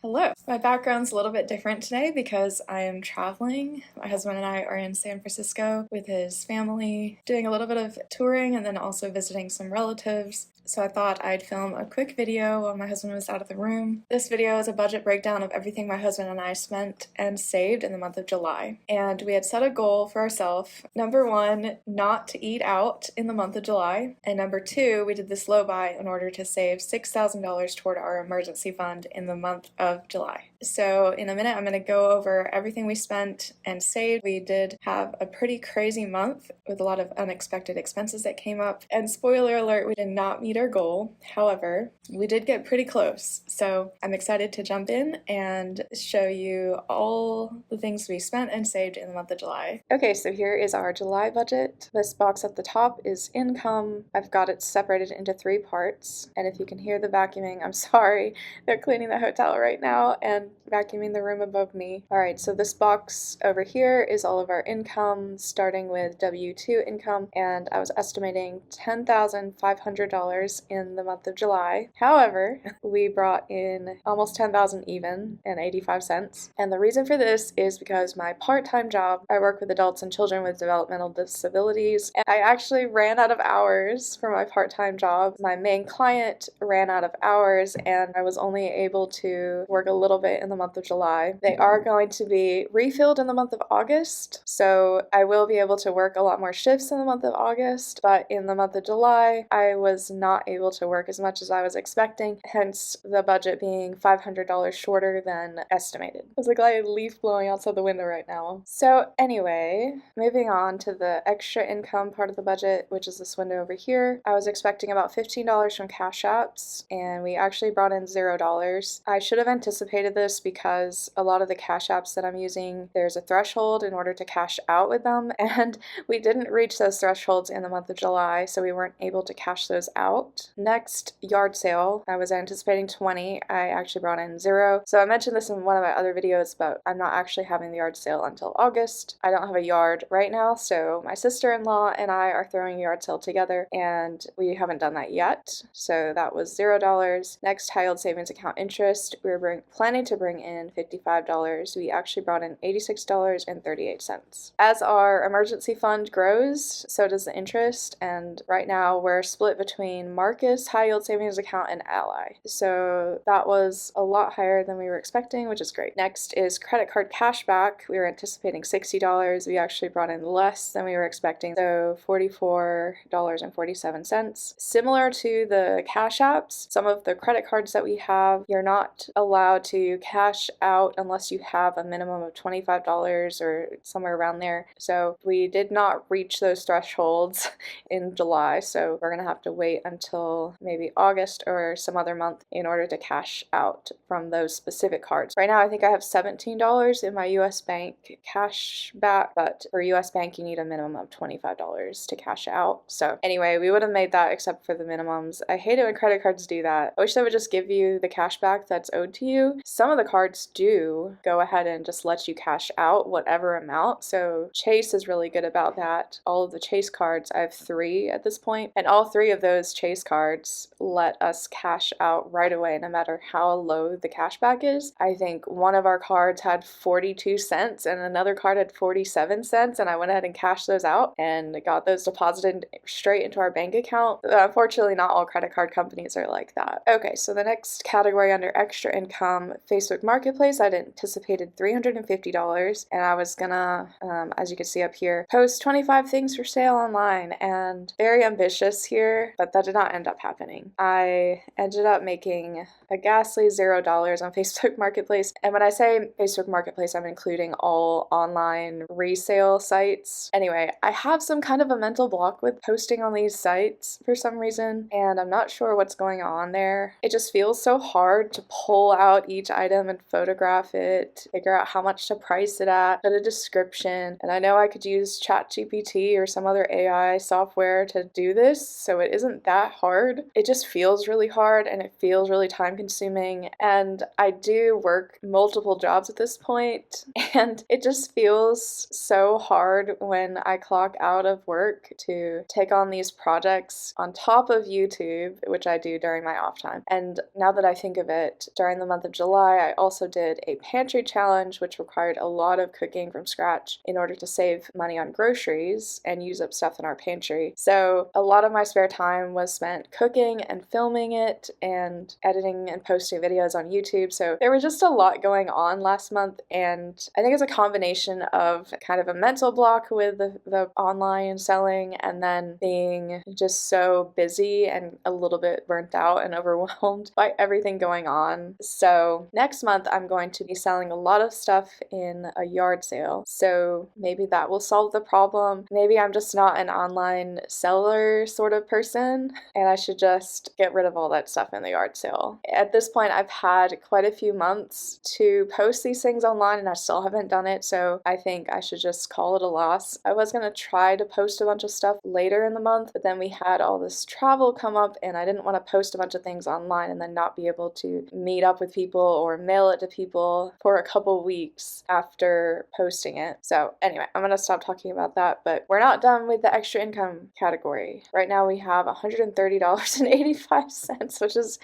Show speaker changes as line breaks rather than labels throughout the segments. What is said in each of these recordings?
Hello. My background's a little bit different today because I am traveling. My husband and I are in San Francisco with his family, doing a little bit of touring and then also visiting some relatives. So I thought I'd film a quick video while my husband was out of the room. This video is a budget breakdown of everything my husband and I spent and saved in the month of July. And we had set a goal for ourselves. Number one, not to eat out in the month of July. And number two, we did this low buy in order to save $6,000 toward our emergency fund in the month of July. So in a minute, I'm going to go over everything we spent and saved. We did have a pretty crazy month with a lot of unexpected expenses that came up. And spoiler alert, we did not meet our goal. However, we did get pretty close. So I'm excited to jump in and show you all the things we spent and saved in the month of July. Okay, so here is our July budget. This box at the top is income. I've got it separated into 3 parts. And if you can hear the vacuuming, I'm sorry. They're cleaning the hotel right now and vacuuming the room above me. Alright, so this box over here is all of our income, starting with W-2 income, and I was estimating $10,500 in the month of July. However, we brought in almost $10,000 even and 85 cents. And the reason for this is because my part-time job, I work with adults and children with developmental disabilities, and I actually ran out of hours for my part-time job. My main client ran out of hours and I was only able to work a little bit in the month of July. They are going to be refilled in the month of August, so I will be able to work a lot more shifts in the month of August, but in the month of July, I was not able to work as much as I was expecting, hence the budget being $500 shorter than estimated. There's like a leaf blowing outside the window right now. So anyway, moving on to the extra income part of the budget, which is this window over here. I was expecting about $15 from Cash Apps, and we actually brought in $0. I should have anticipated this because a lot of the Cash Apps that I'm using, there's a threshold in order to cash out with them, and we didn't reach those thresholds in the month of July, so we weren't able to cash those out. Next, yard sale. I was anticipating 20. I actually brought in 0. So I mentioned this in one of my other videos, but I'm not actually having the yard sale until August. I don't have a yard right now, so my sister-in-law and I are throwing a yard sale together, and we haven't done that yet. So that was $0. Next, high yield savings account interest. We were planning to bring in $55. We actually brought in $86.38. As our emergency fund grows, so does the interest, and right now we're split between Marcus high yield savings account and Ally. So that was a lot higher than we were expecting, which is great. Next is credit card cashback. We were anticipating $60. We actually brought in less than we were expecting, so $44.47. Similar to the Cash Apps, some of the credit cards that we have, you're not allowed to cash out unless you have a minimum of $25 or somewhere around there. So we did not reach those thresholds in July, so we're gonna have to wait until maybe August or some other month in order to cash out from those specific cards. Right now I think I have $17 in my US Bank cash back, but for US Bank you need a minimum of $25 to cash out. So anyway, we would have made that except for the minimums. I hate it when credit cards do that. I wish they would just give you the cash back that's owed to you. Some of the cards do go ahead and just let you cash out whatever amount, so Chase is really good about that. All of the Chase cards, I have 3 at this point, and all 3 of those Chase cards let us cash out right away no matter how low the cashback is. I think one of our cards had 42 cents and another card had 47 cents, and I went ahead and cashed those out and got those deposited straight into our bank account. Unfortunately, not all credit card companies are like that. Okay, so the next category under extra income, Facebook Marketplace, I'd anticipated $350, and I was gonna, as you can see up here, post 25 things for sale online, and very ambitious here, but that did not end up happening. I ended up making a ghastly $0 on Facebook Marketplace, and when I say Facebook Marketplace, I'm including all online resale sites. Anyway, I have some kind of a mental block with posting on these sites for some reason, and I'm not sure what's going on there. It just feels so hard to pull out each item and photograph it, figure out how much to price it at, put a description, and I know I could use ChatGPT or some other AI software to do this, so it isn't that hard. It just feels really hard and it feels really time consuming, and I do work multiple jobs at this point, and it just feels so hard when I clock out of work to take on these projects on top of YouTube, which I do during my off time. And now that I think of it, during the month of July, I also did a pantry challenge, which required a lot of cooking from scratch in order to save money on groceries and use up stuff in our pantry. So a lot of my spare time was spent cooking and filming it and editing and posting videos on YouTube. So there was just a lot going on last month, and I think it's a combination of kind of a mental block with the online selling and then being just so busy and a little bit burnt out and overwhelmed by everything going on. So next month I'm going to be selling a lot of stuff in a yard sale. So maybe that will solve the problem. Maybe I'm just not an online seller sort of person and I should just get rid of all that stuff in the yard sale. At this point I've had quite a few months to post these things online and I still haven't done it, so I think I should just call it a loss. I was gonna try to post a bunch of stuff later in the month, but then we had all this travel come up and I didn't want to post a bunch of things online and then not be able to meet up with people or mail it to people for a couple weeks after posting it. So anyway, I'm gonna stop talking about that, but we're not done with the extra income category. Right now we have $130.85, which is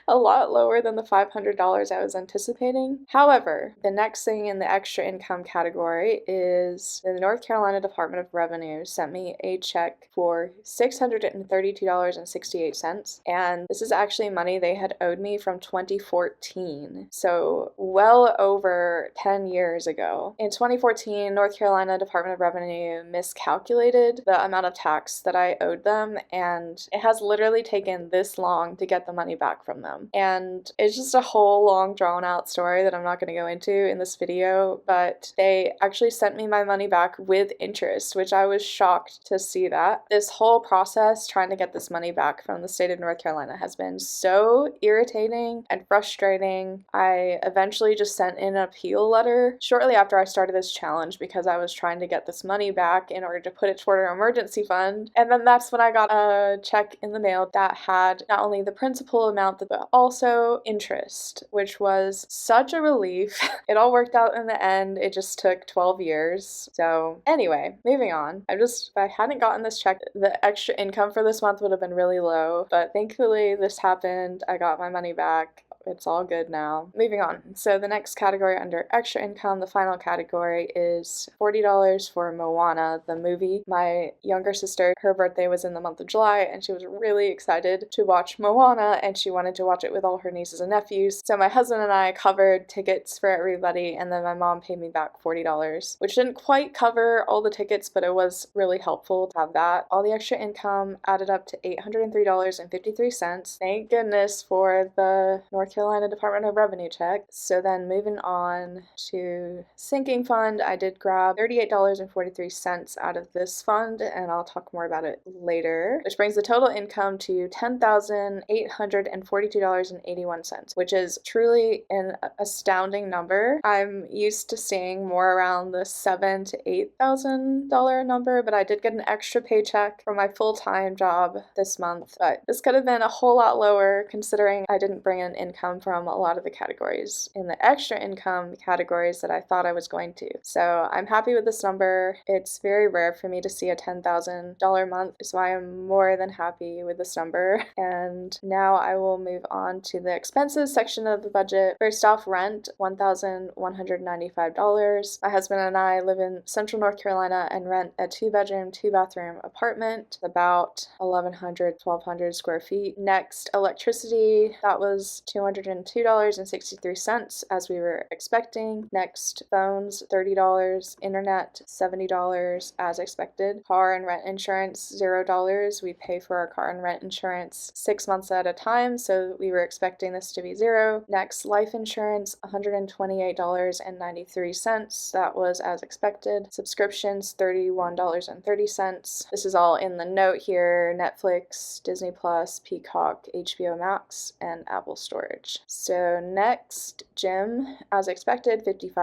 a lot lower than the $500 I was anticipating. However, the next thing in the extra income category is the North Carolina Department of Revenue sent me a check for $632.68, and this is actually money they had owed me from 2014, so well over 10 years ago. In 2014, North Carolina Department of Revenue miscalculated the amount of tax that I owed them, and it has literally taken this long to get the money back from them. And it's just a whole long drawn out story that I'm not going to go into in this video, but they actually sent me my money back with interest, which I was shocked to see that. This whole process trying to get this money back from the state of North Carolina has been so irritating and frustrating. I eventually just sent in an appeal letter shortly after I started this challenge because I was trying to get this money back in order to put it toward our emergency fund. And then that's when I got a check in the mail that had not only the principal amount but also interest, which was such a relief. It all worked out in the end. It just took 12 years. So anyway, moving on. If I hadn't gotten this check, the extra income for this month would have been really low, but thankfully this happened. I got my money back. It's all good now. Moving on. So the next category under extra income, the final category, is $40 for Moana, the movie. My younger sister, her birthday was in the month of July, and she was really excited to watch Moana, and she wanted to watch it with all her nieces and nephews. So my husband and I covered tickets for everybody, and then my mom paid me back $40, which didn't quite cover all the tickets, but it was really helpful to have that. All the extra income added up to $803.53. Thank goodness for the North Carolina Department of Revenue check. So then moving on to sinking fund, I did grab $38.43 out of this fund, and I'll talk more about it later, which brings the total income to $10,842.81, which is truly an astounding number. I'm used to seeing more around the $7,000 to $8,000 number, but I did get an extra paycheck for my full-time job this month, but this could have been a whole lot lower considering I didn't bring in income from a lot of the categories in the extra income categories that I thought I was going to. So I'm happy with this number. It's very rare for me to see a $10,000 month, so I am more than happy with this number. And now I will move on to the expenses section of the budget. First off, rent, $1,195. My husband and I live in Central North Carolina and rent a 2-bedroom, 2-bathroom apartment, about 1,100 square feet. Next, electricity, that was $202.63 as we were expecting. Next, phones, $30. Internet, $70 as expected. Car and rent insurance, $0. We pay for our car and rent insurance 6 months at a time, so we were expecting this to be $0. Next, life insurance, $128.93. That was as expected. Subscriptions, $31.30. This is all in the note here: Netflix, Disney Plus, Peacock, HBO Max, and Apple Storage. So next, gym, as expected, $55.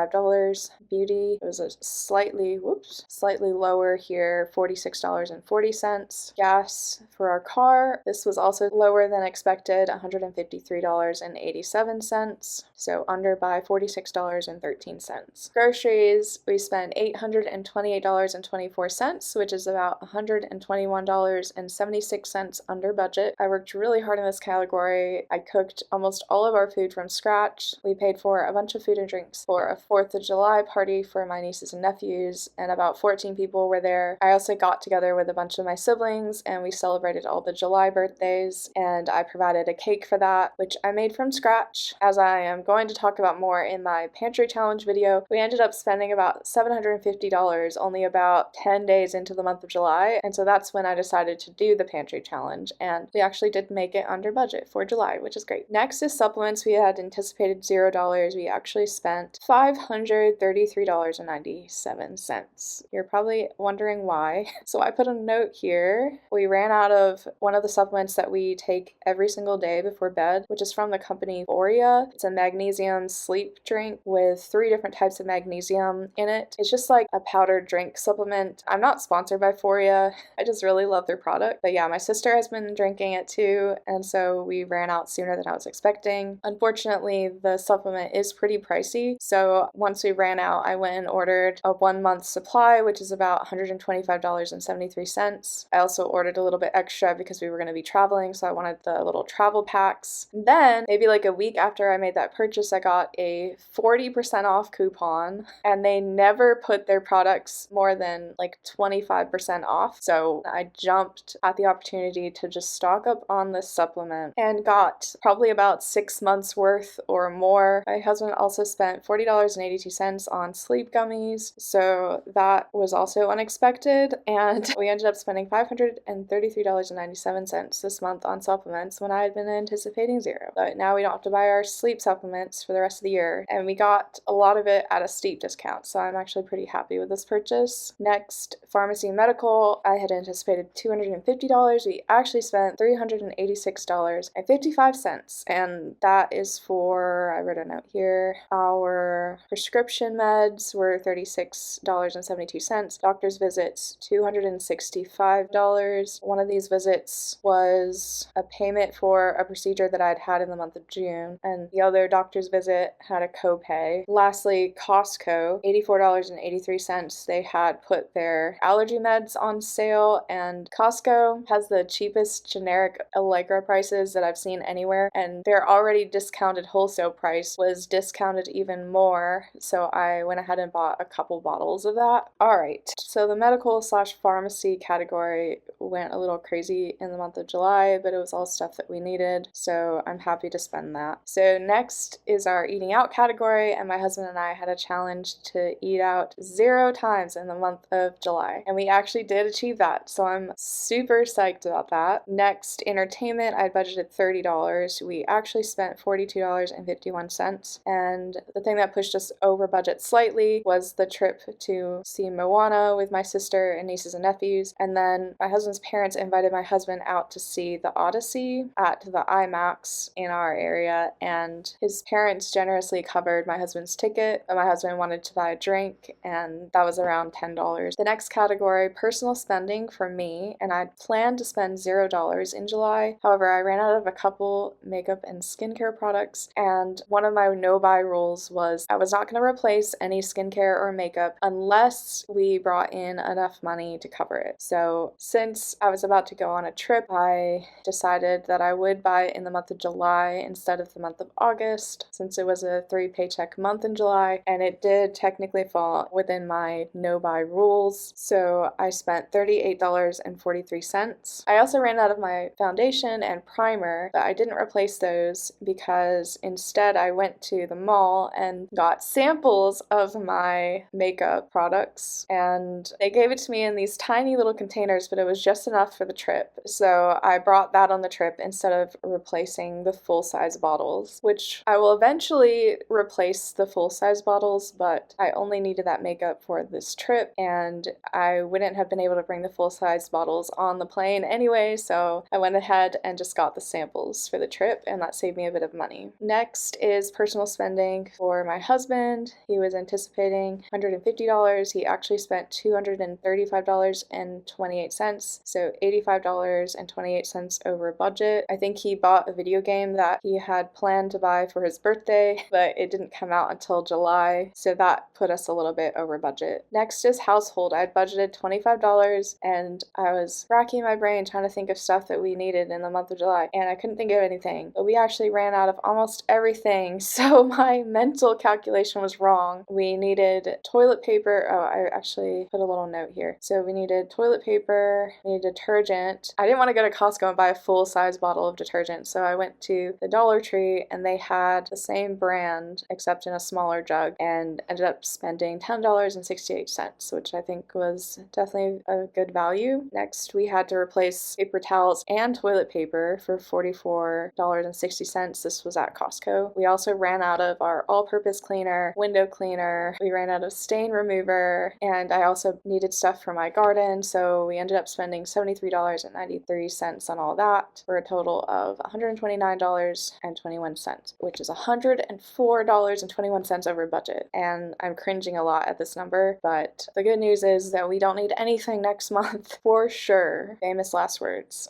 Beauty, it was a slightly lower here, $46.40. Gas for our car, this was also lower than expected, $153.87, so under by $46.13. Groceries, we spent $828.24, which is about $121.76 under budget. I worked really hard in this category. I cooked almost all of our food from scratch. We paid for a bunch of food and drinks for a 4th of July party for my nieces and nephews, and about 14 people were there. I also got together with a bunch of my siblings and we celebrated all the July birthdays, and I provided a cake for that, which I made from scratch. As I am going to talk about more in my pantry challenge video, we ended up spending about $750 only about 10 days into the month of July, and so that's when I decided to do the pantry challenge, and we actually did make it under budget for July, which is great. Next is supplements. We had anticipated $0. We actually spent $533.97. You're probably wondering why. So I put a note here. We ran out of one of the supplements that we take every single day before bed, which is from the company Euphoria. It's a magnesium sleep drink with 3 different types of magnesium in it. It's just like a powdered drink supplement. I'm not sponsored by Euphoria. I just really love their product. But yeah, my sister has been drinking it too, and so we ran out sooner than I was expecting. Unfortunately, the supplement is pretty pricey, so once we ran out, I went and ordered a 1-month supply, which is about $125.73. I also ordered a little bit extra because we were going to be traveling, so I wanted the little travel packs. Then, maybe like a week after I made that purchase, I got a 40% off coupon, and they never put their products more than like 25% off, so I jumped at the opportunity to just stock up on this supplement and got probably about 6 months worth or more. My husband also spent $40.82 on sleep gummies, so that was also unexpected, and we ended up spending $533.97 this month on supplements when I had been anticipating $0. But now we don't have to buy our sleep supplements for the rest of the year, and we got a lot of it at a steep discount, so I'm actually pretty happy with this purchase. Next, pharmacy and medical. I had anticipated $250. We actually spent $386.55, and that is for, I wrote a note here, our prescription meds were $36.72, doctor's visits $265. One of these visits was a payment for a procedure that I'd had in the month of June, and the other doctor's visit had a copay. Lastly, Costco, $84.83. They had put their allergy meds on sale, and Costco has the cheapest generic Allegra prices that I've seen anywhere, and their already discounted wholesale price was discounted even more, so I went ahead and bought a couple bottles of that. Alright, so the medical slash pharmacy category went a little crazy in the month of July, but it was all stuff that we needed, so I'm happy to spend that. So next is our eating out category, and my husband and I had a challenge to eat out 0 times in the month of July, and we actually did achieve that, so I'm super psyched about that. Next, entertainment, I budgeted $30. We actually spent $42.51, and the thing that pushed us over budget slightly was the trip to see Moana with my sister and nieces and nephews, and then my husband's parents invited my husband out to see the Odyssey at the IMAX in our area, and his parents generously covered my husband's ticket, but my husband wanted to buy a drink, and that was around $10. The next category, personal spending for me, and I'd planned to spend $0 in July. However, I ran out of a couple makeup and skincare products, and one of my no-buy rules was I was not going to replace any skincare or makeup unless we brought in enough money to cover it. So since I was about to go on a trip, I decided that I would buy it in the month of July instead of the month of August, since it was a 3-paycheck month in July, and it did technically fall within my no-buy rules, so I spent $38.43. I also ran out of my foundation and primer, but I didn't replace those because instead I went to the mall and got samples of my makeup products, and they gave it to me in these tiny little containers, but it was just enough for the trip, so I brought that on the trip instead of replacing the full-size bottles, which I will eventually replace the full-size bottles, but I only needed that makeup for this trip, and I wouldn't have been able to bring the full-size bottles on the plane anyway, so I went ahead and just got the samples for the trip, and that saved me a bit of money. Next is personal spending for my husband. husband. He was anticipating $150. He actually spent $235.28, so $85.28 over budget. I think he bought a video game that he had planned to buy for his birthday, but it didn't come out until July, so that put us a little bit over budget. Next is household. I had budgeted $25 and I was racking my brain trying to think of stuff that we needed in the month of July, and I couldn't think of anything. But we actually ran out of almost everything, so my mental calculation was wrong. We needed toilet paper. Oh, I actually put a little note here. So we needed toilet paper, we needed detergent. I didn't want to go to Costco and buy a full-size bottle of detergent, so I went to the Dollar Tree and they had the same brand except in a smaller jug, and ended up spending $10.68, which I think was definitely a good value. Next, we had to replace paper towels and toilet paper for $44.60. This was at Costco. We also ran out of our all-purpose cleaner, window cleaner, we ran out of stain remover, and I also needed stuff for my garden, so we ended up spending $73.93 on all that for a total of $129.21, which is $104.21 over budget. And I'm cringing a lot at this number, but the good news is that we don't need anything next month for sure. Famous last words.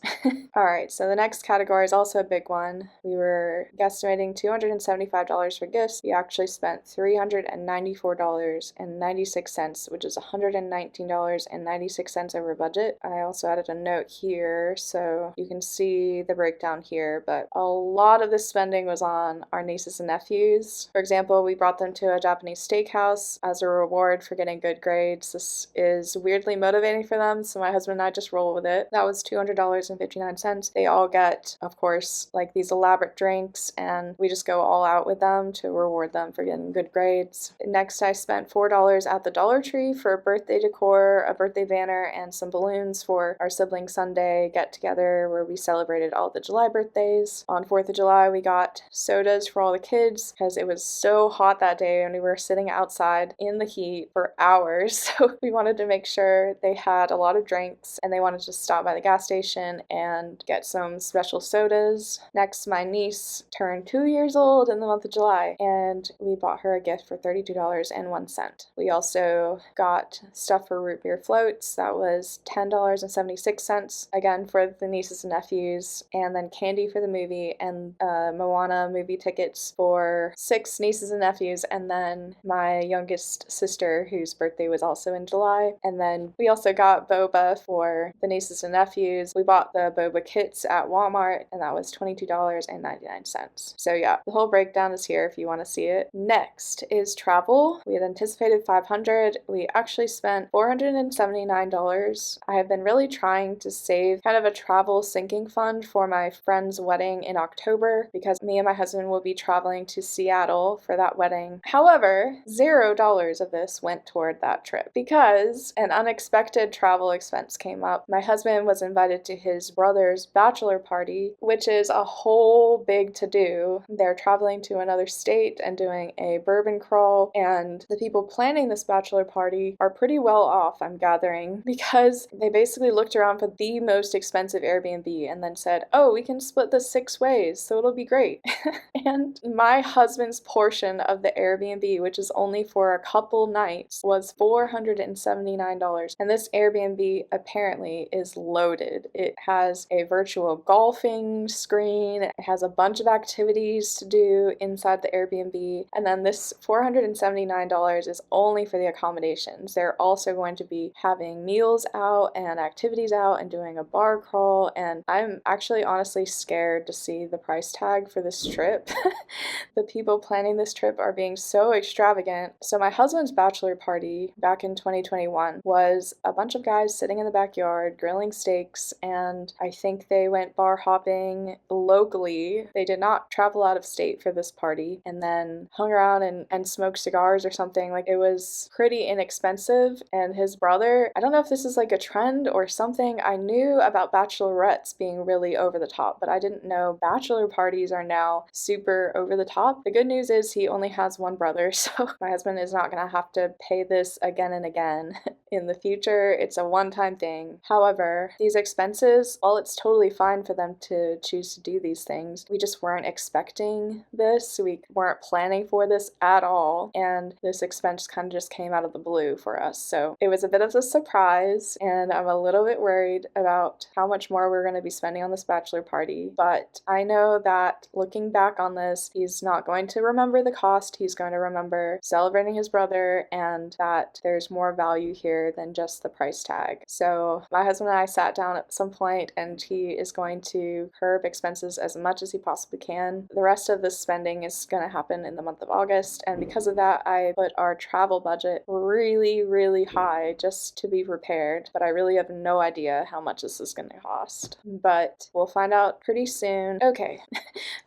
Alright, so the next category is also a big one. We were guesstimating $275 for gifts. We actually spent $394.96, which is $119.96 over budget. I also added a note here so you can see the breakdown here, but a lot of this spending was on our nieces and nephews. For example, we brought them to a Japanese steakhouse as a reward for getting good grades. This is weirdly motivating for them, so my husband and I just roll with it. That was $200.59. They all get, of course, like these elaborate drinks, and we just go all out with them to reward them for getting good grades. Next, I spent $4 at the Dollar Tree for birthday decor, a birthday banner, and some balloons for our sibling Sunday get-together where we celebrated all the July birthdays. On 4th of July, we got sodas for all the kids because it was so hot that day and we were sitting outside in the heat for hours, so we wanted to make sure they had a lot of drinks and they wanted to stop by the gas station and get some special sodas. Next, my niece turned 2 years old in the month of July and we bought her a gift for $32.01. We also got stuff for root beer floats. That was $10.76, again for the nieces and nephews, and then candy for the movie and Moana movie tickets for 6 nieces and nephews, and then my youngest sister whose birthday was also in July. And then we also got boba for the nieces and nephews. We bought the boba kits at Walmart and that was $22.99. So yeah, the whole breakdown is here if you want to see it. Next is travel. We had anticipated $500. We actually spent $479. I have been really trying to save kind of a travel sinking fund for my friend's wedding in October because me and my husband will be traveling to Seattle for that wedding. However, $0 of this went toward that trip because an unexpected travel expense came up. My husband was invited to his brother's bachelor party, which is a whole big to-do. They're traveling to another state and doing a bourbon crawl, and the people planning this bachelor party are pretty well off, I'm gathering, because they basically looked around for the most expensive Airbnb and then said, oh, we can split this 6 ways, so it'll be great. And my husband's portion of the Airbnb, which is only for a couple nights, was $479. And this Airbnb apparently is loaded. It has a virtual golfing screen, it has a bunch of activities to do inside the Airbnb, and then this $479 is only for the accommodations. They're also going to be having meals out and activities out and doing a bar crawl, and I'm actually honestly scared to see the price tag for this trip. The people planning this trip are being so extravagant. So my husband's bachelor party back in 2021 was a bunch of guys sitting in the backyard grilling steaks, and I think they went bar hopping locally. They did not travel out of state for this party, and then hung around and smoked cigars or something. Like, it was pretty inexpensive. And his brother, I don't know if this is like a trend or something, I knew about bachelorettes being really over the top, but I didn't know bachelor parties are now super over the top. The good news is he only has one brother, so my husband is not gonna have to pay this again and again. in the future. It's a one-time thing. However, these expenses, while it's totally fine for them to choose to do these things, we just weren't expecting this. We weren't planning for this at all, and this expense kind of just came out of the blue for us. So it was a bit of a surprise, and I'm a little bit worried about how much more we're going to be spending on this bachelor party. But I know that looking back on this, he's not going to remember the cost. He's going to remember celebrating his brother, and that there's more value here than just the price tag. So my husband and I sat down at some point, and he is going to curb expenses as much as he possibly can. The rest of this spending is going to happen in the month of August, and because of that, I put our travel budget really, really high just to be prepared, but I really have no idea how much this is going to cost. But we'll find out pretty soon. Okay,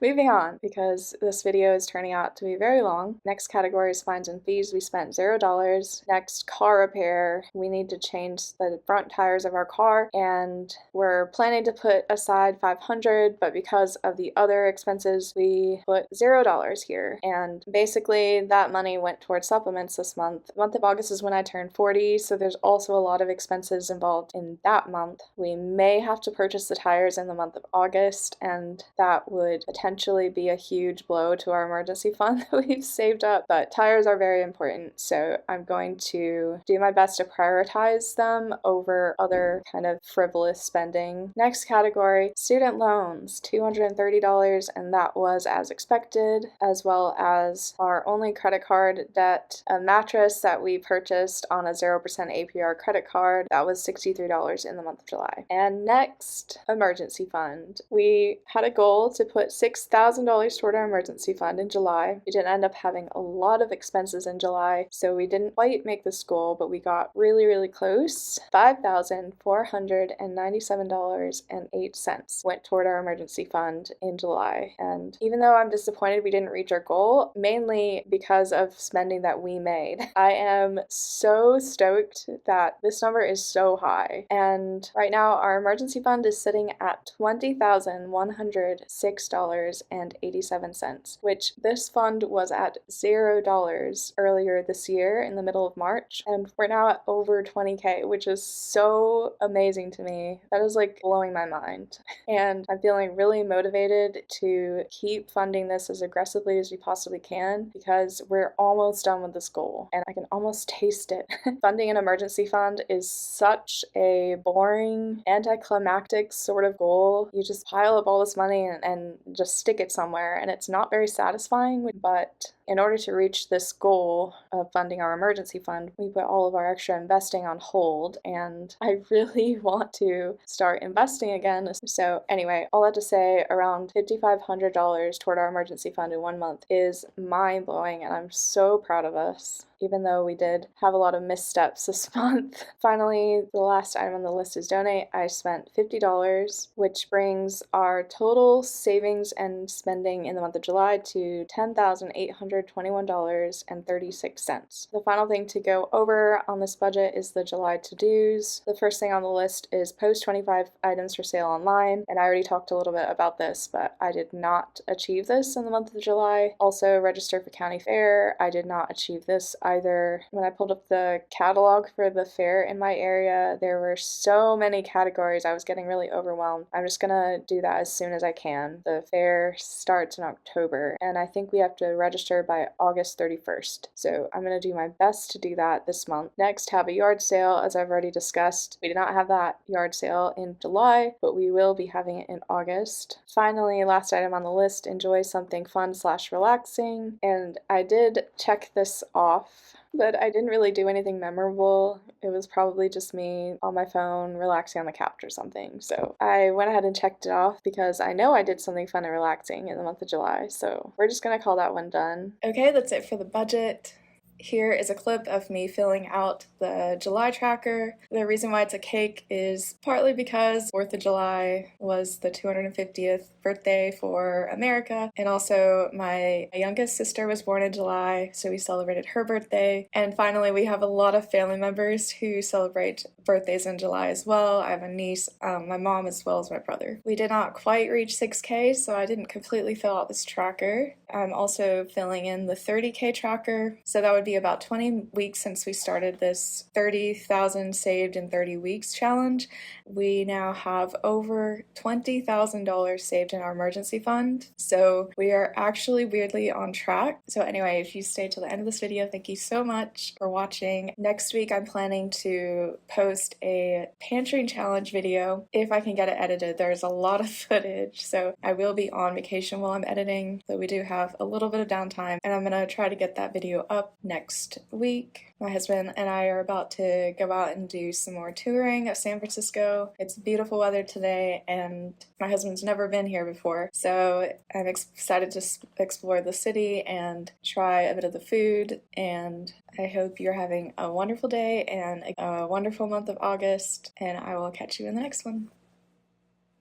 moving on, because this video is turning out to be very long. Next category is fines and fees. We spent $0. Next, car repair. We need to change the front tires of our car, and we're planning to put aside $500, but because of the other expenses, we put $0 here. And basically that money went towards supplements this month. The month of August is when I turned 40, so there's also a lot of expenses involved in that month. We may have to purchase the tires in the month of August, and that would potentially be a huge blow to our emergency fund that we've saved up, but tires are very important, so I'm going to do my best to prioritize them over other kind of frivolous spending. Next category, student loans, $230, and that was as expected, as well as our only credit card debt, a mattress that we purchased on a 0% APR credit card. That was $63 in the month of July. And next, emergency fund. We had a goal to put $6,000 toward our emergency fund in July. We didn't end up having a lot of expenses in July, so we didn't quite make this goal, but we got really, really close. $5,497.08 went toward our emergency fund in July. And even though I'm disappointed we didn't reach our goal, mainly because of spending that we made, I am so stoked that this number is so high. And right now our emergency fund is sitting at $20,106.87, which this fund was at $0 earlier this year in the middle of March, and we're now at over 20K, which is so amazing to me. That is like blowing my mind. And I'm feeling really motivated to keep funding this as aggressively as we possibly can, because we're almost done with this goal and I can almost taste it. Funding an emergency fund is such a boring, anticlimactic sort of goal. You just pile up all this money and just stick it somewhere, and it's not very satisfying. But in order to reach this goal of funding our emergency fund, we put all of our extra investing on hold, and I really want to start investing again. So anyway, all that to say, around $5,500 toward our emergency fund in 1 month is mind-blowing, and I'm so proud of us, even though we did have a lot of missteps this month. Finally, the last item on the list is donate. I spent $50, which brings our total savings and spending in the month of July to $10,821.36. The final thing to go over on this budget is the July to-dos. The first thing on the list is post 25 items for sale online, and I already talked a little bit about this, but I did not achieve this in the month of July. Also, register for county fair. I did not achieve this either. When I pulled up the catalog for the fair in my area, there were so many categories, I was getting really overwhelmed. I'm just gonna do that as soon as I can. The fair starts in October, and I think we have to register by August 31st. So I'm gonna do my best to do that this month. Next, have a yard sale, as I've already discussed. We did not have that yard sale in July, but we will be having it in August. Finally, last item on the list, enjoy something fun/relaxing. And I did check this off, but I didn't really do anything memorable. It was probably just me on my phone relaxing on the couch or something. So I went ahead and checked it off because I know I did something fun and relaxing in the month of July. So we're just gonna call that one done. Okay, that's it for the budget. Here is a clip of me filling out the July tracker. The reason why it's a cake is partly because 4th of July was the 250th birthday for America, and also my youngest sister was born in July, so we celebrated her birthday. And finally, we have a lot of family members who celebrate birthdays in July as well. I have a niece, my mom, as well as my brother. We did not quite reach 6K, so I didn't completely fill out this tracker. I'm also filling in the 30K tracker, so that would be be about 20 weeks since we started this 30,000 saved in 30 weeks challenge. We now have over $20,000 saved in our emergency fund, so we are actually weirdly on track. So anyway, if you stay till the end of this video, thank you so much for watching. Next week I'm planning to post a pantry challenge video if I can get it edited. There's a lot of footage, so I will be on vacation while I'm editing, so we do have a little bit of downtime, and I'm gonna try to get that video up next week. My husband and I are about to go out and do some more touring of San Francisco. It's beautiful weather today, and my husband's never been here before, so I'm excited to explore the city and try a bit of the food, and I hope you're having a wonderful day and a wonderful month of August, and I will catch you in the next one.